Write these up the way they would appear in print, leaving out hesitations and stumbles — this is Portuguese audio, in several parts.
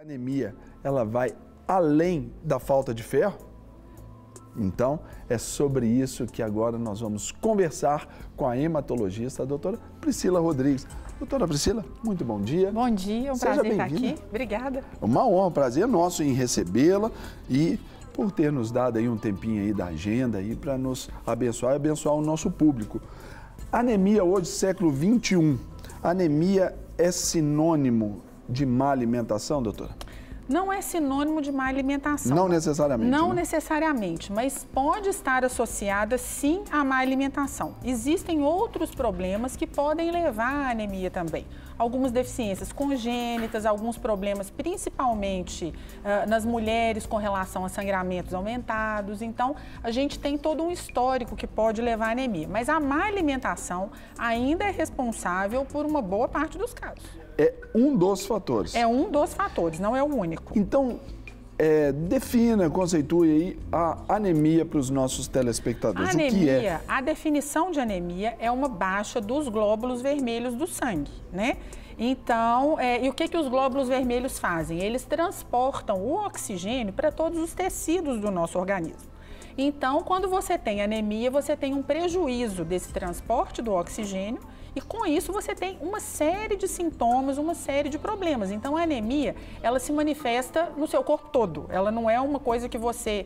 A anemia, ela vai além da falta de ferro? Então, é sobre isso que agora nós vamos conversar com a hematologista, a doutora Priscila Rodrigues. Doutora Priscila, muito bom dia. Bom dia, é um prazer estar aqui. Obrigada. Uma honra, um prazer nosso em recebê-la e por ter nos dado aí um tempinho aí da agenda aí para nos abençoar e abençoar o nosso público. Anemia hoje, século XXI, anemia é sinônimo de má alimentação, doutora? Não é sinônimo de má alimentação. Não necessariamente. Não né? necessariamente, mas pode estar associada sim à má alimentação. Existem outros problemas que podem levar à anemia também. Algumas deficiências congênitas, alguns problemas principalmente nas mulheres com relação a sangramentos aumentados. Então, a gente tem todo um histórico que pode levar à anemia. Mas a má alimentação ainda é responsável por uma boa parte dos casos. É um dos fatores. É um dos fatores, não é o único. Então, defina, conceitue aí a anemia para os nossos telespectadores. Anemia, o que é? A definição de anemia é uma baixa dos glóbulos vermelhos do sangue, né? Então, e o que os glóbulos vermelhos fazem? Eles transportam o oxigênio para todos os tecidos do nosso organismo. Então, quando você tem anemia, você tem um prejuízo desse transporte do oxigênio e com isso você tem uma série de sintomas, uma série de problemas. Então, a anemia, ela se manifesta no seu corpo todo. Ela não é uma coisa que você...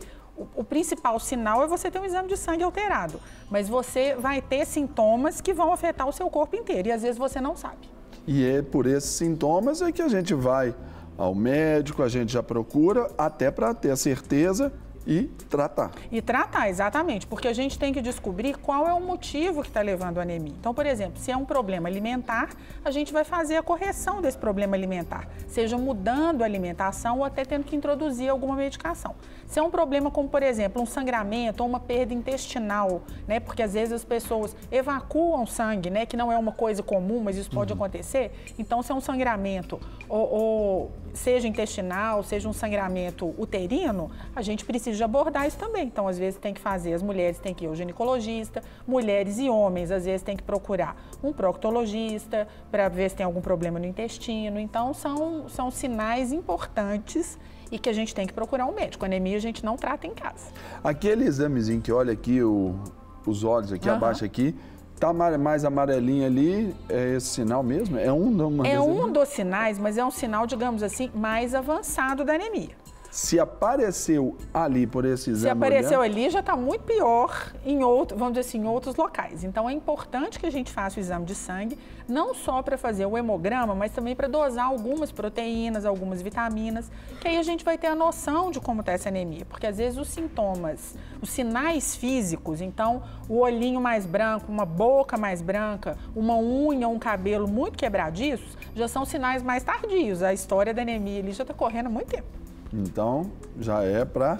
O principal sinal é você ter um exame de sangue alterado, mas você vai ter sintomas que vão afetar o seu corpo inteiro e às vezes você não sabe. E é por esses sintomas é que a gente vai ao médico, a gente já procura até para ter a certeza e tratar. E tratar, exatamente, porque a gente tem que descobrir qual é o motivo que está levando à anemia. Então, por exemplo, se é um problema alimentar, a gente vai fazer a correção desse problema alimentar, seja mudando a alimentação ou até tendo que introduzir alguma medicação. Se é um problema como, por exemplo, um sangramento ou uma perda intestinal, né, porque às vezes as pessoas evacuam sangue, né, que não é uma coisa comum, mas isso pode acontecer. Então, se é um sangramento ou seja intestinal, seja um sangramento uterino, a gente precisa de abordar isso também. Então, às vezes tem que fazer, as mulheres têm que ir ao ginecologista, mulheres e homens, às vezes tem que procurar um proctologista para ver se tem algum problema no intestino. Então, são sinais importantes e que a gente tem que procurar um médico. A anemia a gente não trata em casa. Aquele examezinho que olha aqui os olhos aqui, abaixo aqui, tá mais amarelinho ali, é esse sinal mesmo? É um dos sinais, mas é um sinal, digamos assim, mais avançado da anemia. Se apareceu ali por esse exame... Se apareceu ali, já está muito pior em vamos dizer assim, em outros locais. Então, é importante que a gente faça o exame de sangue, não só para fazer o hemograma, mas também para dosar algumas proteínas, algumas vitaminas, que aí a gente vai ter a noção de como está essa anemia. Porque, às vezes, os sintomas, os sinais físicos, então, o olhinho mais branco, uma boca mais branca, uma unha, um cabelo muito quebradiços, já são sinais mais tardios. A história da anemia ali já está correndo há muito tempo. Então, já é para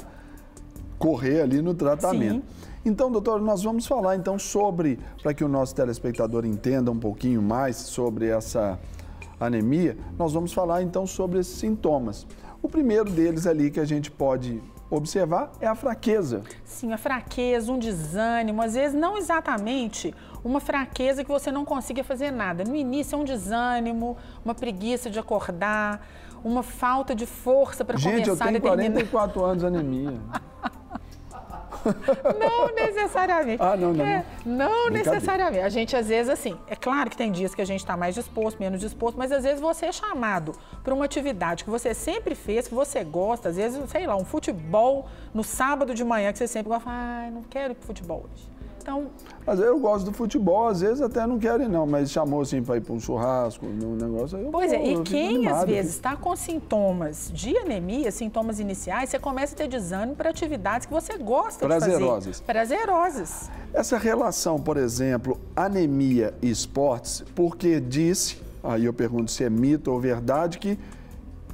correr ali no tratamento. Sim. Então, doutor, nós vamos falar então sobre, para que o nosso telespectador entenda um pouquinho mais sobre essa anemia, nós vamos falar então sobre esses sintomas. O primeiro deles ali que a gente pode observar é a fraqueza. Sim, a fraqueza, um desânimo, às vezes não exatamente uma fraqueza que você não consiga fazer nada. No início é um desânimo, uma preguiça de acordar, uma falta de força para começar a determinar... Gente, eu tenho 44 anos de anemia. Não necessariamente. Não necessariamente. A gente, às vezes, assim, é claro que tem dias que a gente está mais disposto, menos disposto, mas às vezes você é chamado para uma atividade que você sempre fez, que você gosta, às vezes, sei lá, um futebol no sábado de manhã, que você sempre gosta, não quero ir para futebol hoje. Então... Mas eu gosto do futebol, às vezes até não quero ir não, mas chamou assim para ir para um churrasco, um negócio aí. Pois é, e quem às vezes está com sintomas de anemia, sintomas iniciais, você começa a ter desânimo para atividades que você gosta de fazer. Prazerosas. Essa relação, por exemplo, anemia e esportes, porque disse, aí eu pergunto se é mito ou verdade, que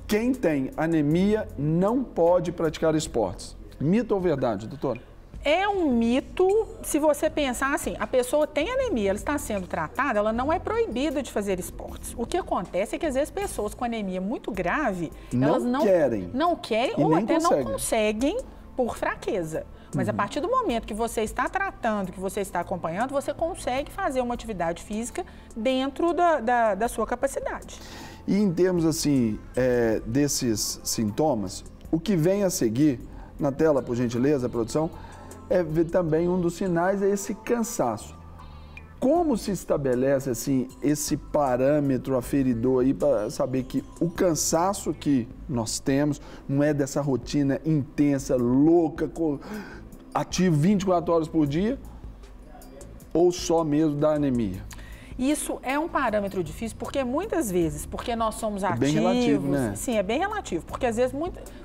quem tem anemia não pode praticar esportes. Mito ou verdade, doutora? É um mito, se você pensar assim, a pessoa tem anemia, ela está sendo tratada, ela não é proibida de fazer esportes. O que acontece é que às vezes pessoas com anemia muito grave, elas não querem ou até não conseguem por fraqueza. Mas a partir do momento que você está tratando, que você está acompanhando, você consegue fazer uma atividade física dentro da sua capacidade. E em termos, assim, desses sintomas, o que vem a seguir, na tela, por gentileza, produção, também um dos sinais é esse cansaço. Como se estabelece, assim, esse parâmetro aferidor aí para saber que o cansaço que nós temos não é dessa rotina intensa, louca, ativo 24 horas por dia, ou só mesmo da anemia? Isso é um parâmetro difícil porque muitas vezes, porque nós somos ativos... É bem relativo, né? Sim, é bem relativo, porque às vezes,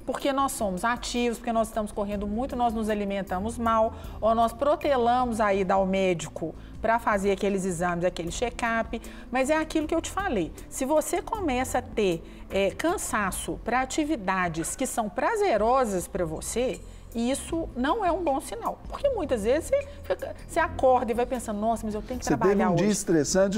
porque nós somos ativos, porque nós estamos correndo muito, nós nos alimentamos mal, ou nós protelamos a ida ao médico para fazer aqueles exames, aquele check-up, mas é aquilo que eu te falei. Se você começa a ter cansaço para atividades que são prazerosas para você, isso não é um bom sinal, porque muitas vezes você acorda e vai pensando, nossa, mas eu tenho que trabalhar hoje. Você teve um dia estressante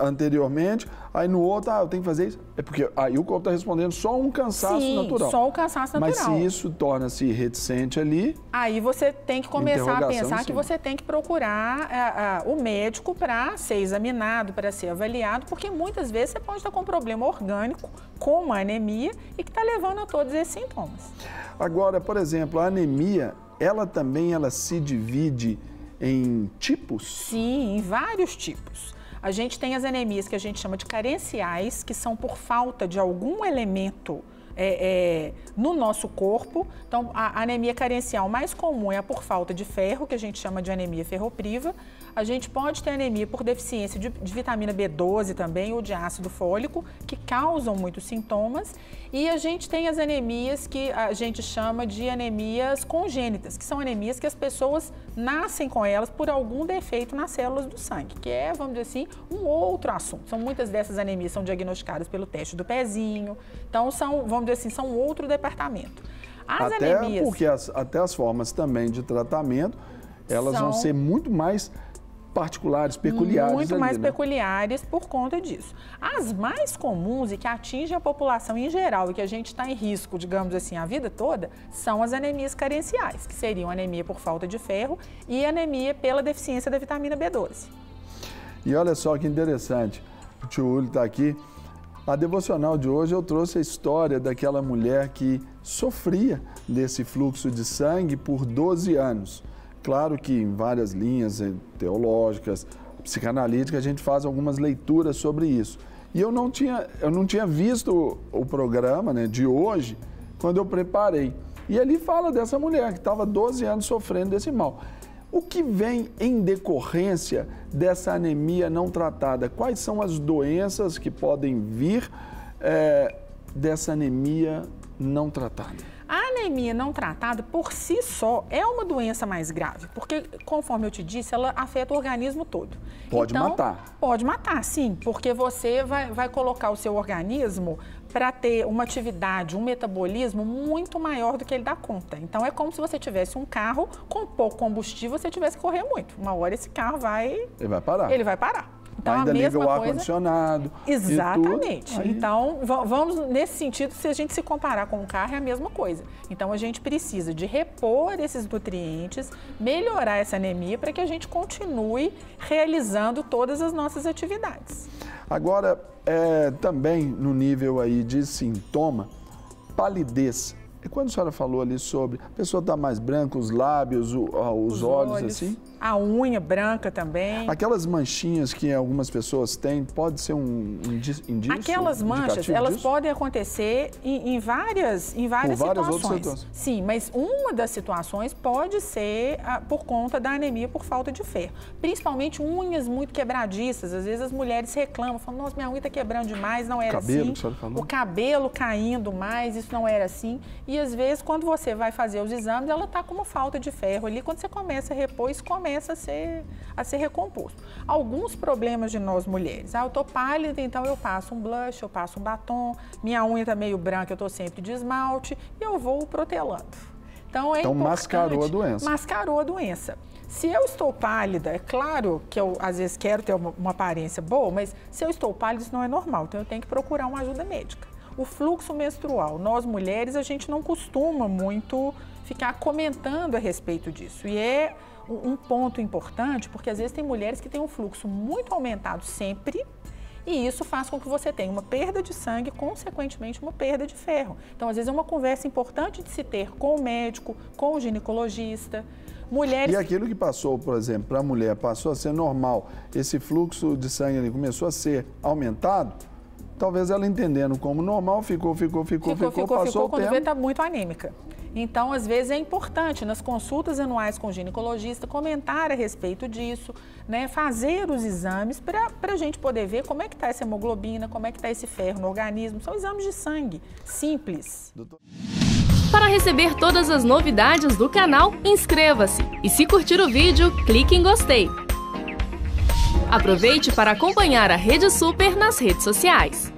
anteriormente, aí no outro, eu tenho que fazer isso. É porque aí o corpo está respondendo só um cansaço natural. Só o cansaço natural. Mas se isso torna-se reticente ali... Aí você tem que começar a pensar que você tem que procurar o médico para ser examinado, para ser avaliado, porque muitas vezes você pode estar com um problema orgânico, com uma anemia, e que está levando a todos esses sintomas. Agora, por exemplo, a anemia, ela se divide em tipos? Sim, em vários tipos. A gente tem as anemias que a gente chama de carenciais, que são por falta de algum elemento no nosso corpo. Então, a anemia carencial mais comum é a por falta de ferro, que a gente chama de anemia ferropriva. A gente pode ter anemia por deficiência de vitamina B12 também, ou de ácido fólico, que causam muitos sintomas. E a gente tem as anemias que a gente chama de anemias congênitas, que são anemias que as pessoas nascem com elas por algum defeito nas células do sangue, que é, vamos dizer assim, um outro assunto. Muitas dessas anemias são diagnosticadas pelo teste do pezinho, então vamos dizer assim, são outro departamento. Porque até as formas também de tratamento, elas vão ser muito mais particulares, peculiares. Muito mais peculiares por conta disso. As mais comuns e que atingem a população em geral e que a gente está em risco, digamos assim, a vida toda, são as anemias carenciais, que seriam anemia por falta de ferro e anemia pela deficiência da vitamina B12. E olha só que interessante, o tio Uli está aqui. A devocional de hoje eu trouxe a história daquela mulher que sofria desse fluxo de sangue por 12 anos. Claro que em várias linhas teológicas, psicanalíticas, a gente faz algumas leituras sobre isso. E eu não tinha visto o programa, né, de hoje quando eu preparei. E ali fala dessa mulher que estava 12 anos sofrendo desse mal. O que vem em decorrência dessa anemia não tratada? Quais são as doenças que podem vir dessa anemia não tratada? A anemia não tratada, por si só, é uma doença mais grave, porque, conforme eu te disse, ela afeta o organismo todo. Pode matar? Pode matar, sim, porque você vai colocar o seu organismo para ter uma atividade, um metabolismo muito maior do que ele dá conta. Então, é como se você tivesse um carro com pouco combustível, você tivesse que correr muito. Uma hora esse carro Ele vai parar. Ele vai parar. Então, ainda liga o ar-condicionado. Exatamente. Então, vamos nesse sentido, se a gente se comparar com o carro, é a mesma coisa. Então, a gente precisa de repor esses nutrientes, melhorar essa anemia para que a gente continue realizando todas as nossas atividades. Agora, também no nível aí de sintoma, palidez. E quando a senhora falou ali sobre a pessoa está mais branca, os lábios, os olhos assim? A unha branca também. Aquelas manchinhas que algumas pessoas têm, pode ser um indício? Aquelas manchas, elas podem acontecer em várias situações. Sim, mas uma das situações pode ser por conta da anemia por falta de ferro. Principalmente unhas muito quebradiças. Às vezes as mulheres reclamam, falam, nossa, minha unha está quebrando demais, não era assim. O cabelo, que a senhora falou? O cabelo caindo mais, isso não era assim. E às vezes, quando você vai fazer os exames, ela está com uma falta de ferro ali. Quando você começa a repor, isso começa a ser recomposto. Alguns problemas de nós mulheres. Eu estou pálida, então eu passo um blush, eu passo um batom, minha unha está meio branca, eu estou sempre de esmalte e eu vou protelando. Então mascarou a doença. Mascarou a doença. Se eu estou pálida, é claro que eu às vezes quero ter uma aparência boa, mas se eu estou pálida, isso não é normal. Então eu tenho que procurar uma ajuda médica. O fluxo menstrual, nós mulheres, a gente não costuma muito ficar comentando a respeito disso. E é um ponto importante, porque às vezes tem mulheres que têm um fluxo muito aumentado sempre, e isso faz com que você tenha uma perda de sangue, consequentemente uma perda de ferro. Então, às vezes é uma conversa importante de se ter com o médico, com o ginecologista. Mulheres... E aquilo que passou, por exemplo, para a mulher, passou a ser normal, esse fluxo de sangue ali começou a ser aumentado, talvez ela entendendo como normal, ficou, passou o quando tempo. vê, está muito anêmica. Então, às vezes, é importante, nas consultas anuais com o ginecologista, comentar a respeito disso, né? Fazer os exames para a gente poder ver como é que está essa hemoglobina, como é que está esse ferro no organismo. São exames de sangue, simples. Para receber todas as novidades do canal, inscreva-se. E se curtir o vídeo, clique em gostei. Aproveite para acompanhar a Rede Super nas redes sociais.